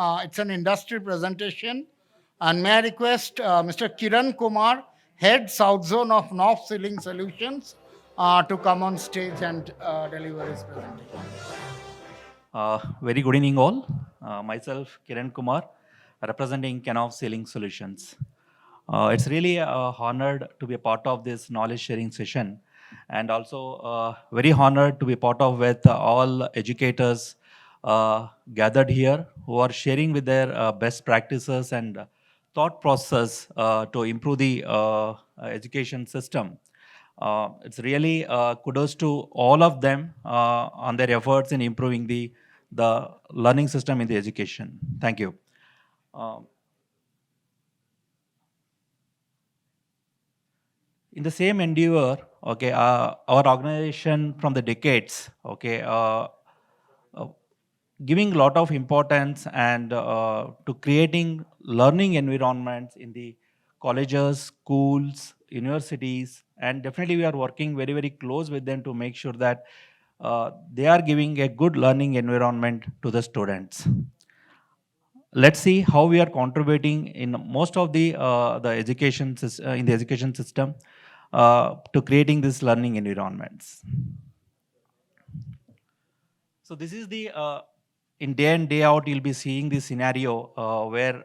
It's an industry presentation. And may I request Mr. Kiran Kumar, Head South Zone of Knauf Ceiling Solutions, to come on stage and deliver his presentation. Very good evening all. Myself Kiran Kumar, representing Knauf Ceiling Solutions. It's really honored to be a part of this knowledge sharing session, and also very honored to be part of with all educators gathered here who are sharing with their best practices and thought process to improve the education system. It's really kudos to all of them on their efforts in improving the learning system in the education. Thank you. Uh, in the same endeavor, okay, our organization from the decades, okay, uh, giving a lot of importance and to creating learning environments in the colleges, schools, universities, and definitely we are working very, very close with them to make sure that they are giving a good learning environment to the students. Let's see how we are contributing in most of the education in the education system to creating these learning environments. So this is the in day in day out you'll be seeing this scenario where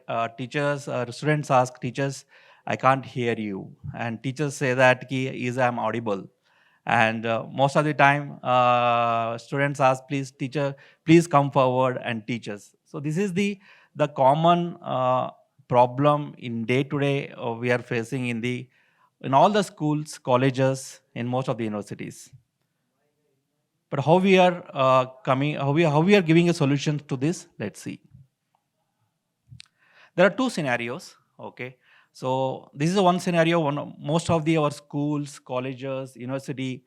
students ask teachers, I can't hear you, and teachers say that ki is I'm audible, and most of the time students ask, please teacher, please come forward and teach us. So this is the common problem in day to day we are facing in all the schools, colleges, in most of the universities. But how we are how we are giving a solution to this, let's see. There are two scenarios, okay. So this is one scenario. Most of our schools, colleges, university,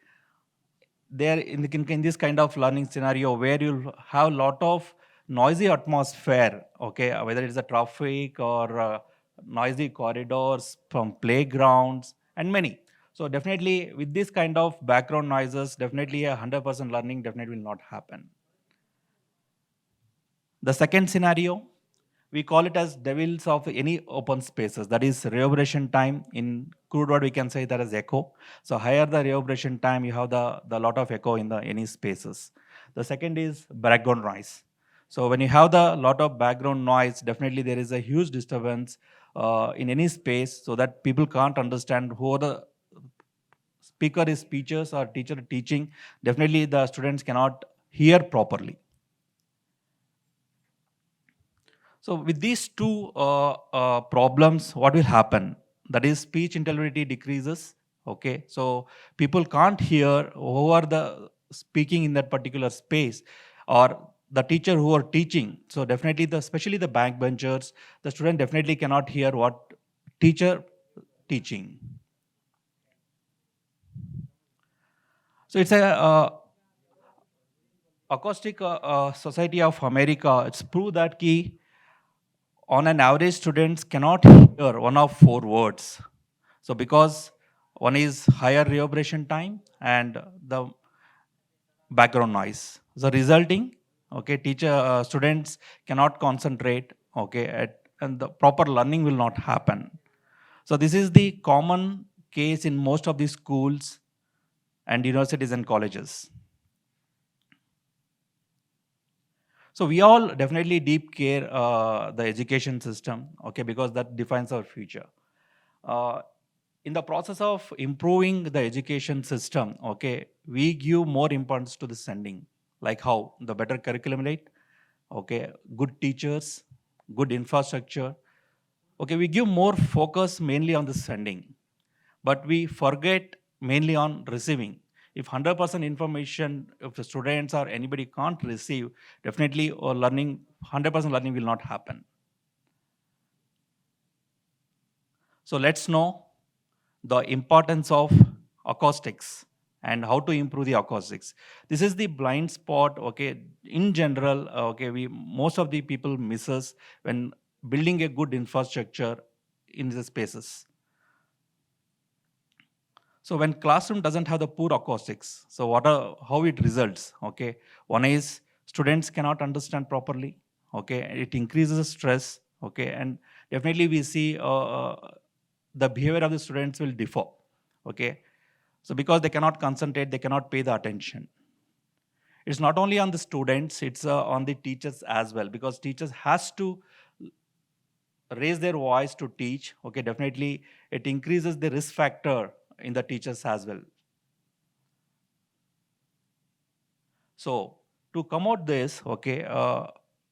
they are in this kind of learning scenario where you'll have a lot of noisy atmosphere, okay, whether it's a traffic or noisy corridors from playgrounds and many. So definitely with this kind of background noises, definitely 100% learning definitely will not happen. The second scenario, we call it as devils of any open spaces. That is reverberation time. In crude word, we can say that as echo. So higher the reverberation time, you have the lot of echo in the any spaces. The second is background noise. So when you have the lot of background noise, definitely there is a huge disturbance in any space, so that people can't understand who the speaker is speeches or teacher teaching. Definitely the students cannot hear properly. So with these two problems, what will happen? That is, speech intelligibility decreases. Okay, so people can't hear who are the speaking in that particular space, or the teacher who are teaching. So definitely, especially the backbenchers, the student definitely cannot hear what teacher teaching. So it's a acoustic society of America. It's proved that key on an average students cannot hear one of four words. So because one is higher reverberation time and the background noise. So resulting, okay, students cannot concentrate, okay, and the proper learning will not happen. So this is the common case in most of the schools and universities and colleges. So we all definitely deep care the education system, okay, because that defines our future. Uh, in the process of improving the education system, okay, we give more importance to the sending, like how the better curriculum rate, okay, good teachers, good infrastructure, okay, we give more focus mainly on the sending, but we forget mainly on receiving. If 100% information, if the students or anybody can't receive, definitely or learning, 100% learning will not happen. So let's know the importance of acoustics and how to improve the acoustics. This is the blind spot, okay. In general, okay, we most of the people misses when building a good infrastructure in the spaces. So when classroom doesn't have the poor acoustics, so how it results? Okay, one is students cannot understand properly. Okay, it increases stress. Okay, and definitely we see the behavior of the students will differ. Okay, so because they cannot concentrate, they cannot pay the attention. It's not only on the students, it's on the teachers as well, because teachers has to raise their voice to teach. Okay, definitely it increases the risk factor in the teachers as well. So to come out this, okay,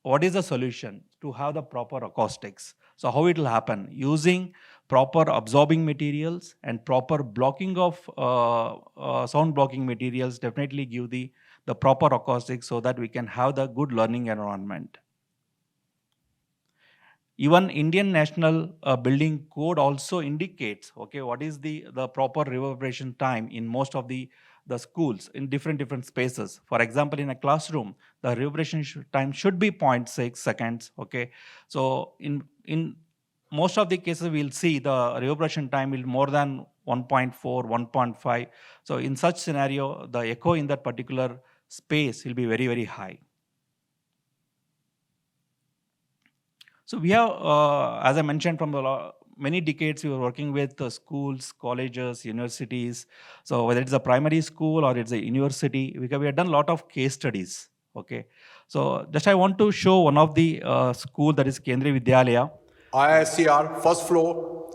what is the solution to have the proper acoustics? So how it will happen? Using proper absorbing materials and proper blocking of sound blocking materials definitely give the proper acoustics so that we can have the good learning environment. Even Indian National Building Code also indicates, okay, what is the proper reverberation time in most of the schools in different spaces. For example, in a classroom, the reverberation time should be zero point 0.6 seconds. Okay, so in most of the cases, we'll see the reverberation time will more than 1.4, 1.5. So in such scenario, the echo in that particular space will be very high. So we have, as I mentioned, from many decades, we were working with schools, colleges, universities. So whether it's a primary school or it's a university, we have done a lot of case studies. Okay, so just I want to show one of the school, that is Kendriya Vidyalaya. IISCR, first floor,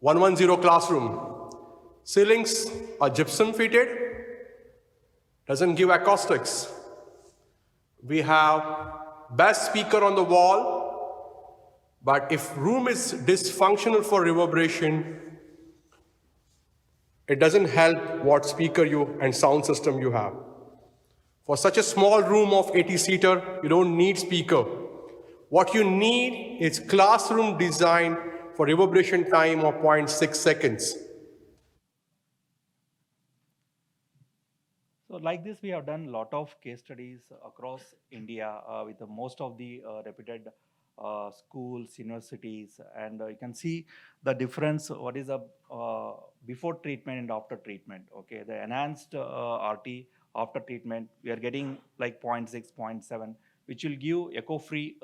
110 classroom. Ceilings are gypsum fitted, doesn't give acoustics. We have best speaker on the wall, but if room is dysfunctional for reverberation, it doesn't help what speaker you and sound system you have. For such a small room of 80-seater, you don't need speaker. What you need is classroom design for reverberation time of 0.6 seconds. So like this, we have done a lot of case studies across India with most of the reputed schools, universities, and you can see the difference, what is the before treatment and after treatment. Okay, the enhanced RT after treatment, we are getting like 0.6, 0.7, which will give echo-free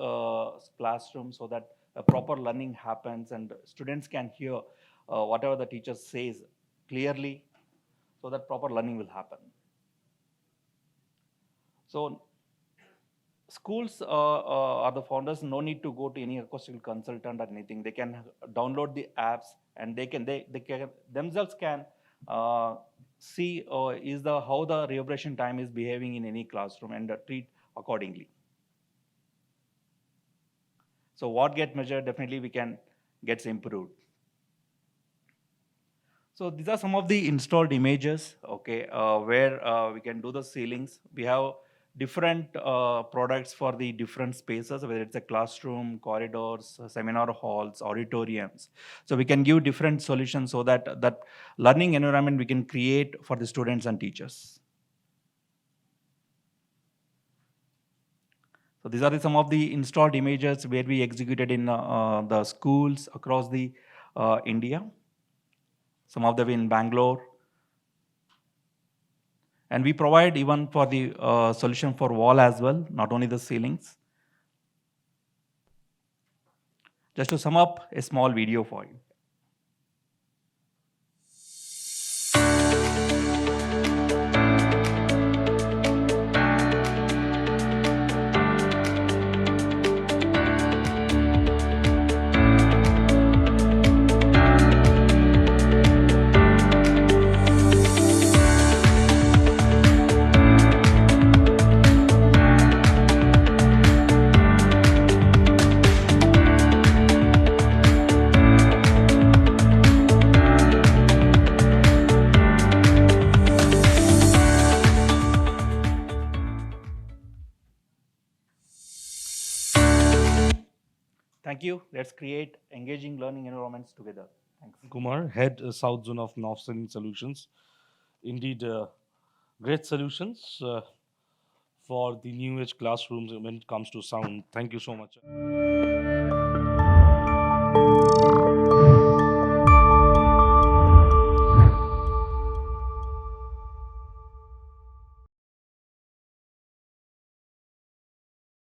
classroom so that a proper learning happens and students can hear whatever the teacher says clearly, so that proper learning will happen. So schools are the founders, no need to go to any acoustical consultant or anything. They can download the apps and they can themselves can see is the how the reverberation time is behaving in any classroom and treat accordingly. So what get measured, definitely we can gets improved. So these are some of the installed images, okay, where we can do the ceilings. We have different products for the different spaces, whether it's a classroom, corridors, seminar halls, auditoriums. So we can give different solutions so that that learning environment we can create for the students and teachers. So these are some of the installed images where we executed in the schools across the India. Some of them in Bangalore. And we provide even for the solution for wall as well, not only the ceilings. Just to sum up, a small video for you. Thank you. Let's create engaging learning environments together. Thanks. Kumar, Head South Zone of Knauf Solutions. Indeed, great solutions for the new age classrooms when it comes to sound. Thank you so much.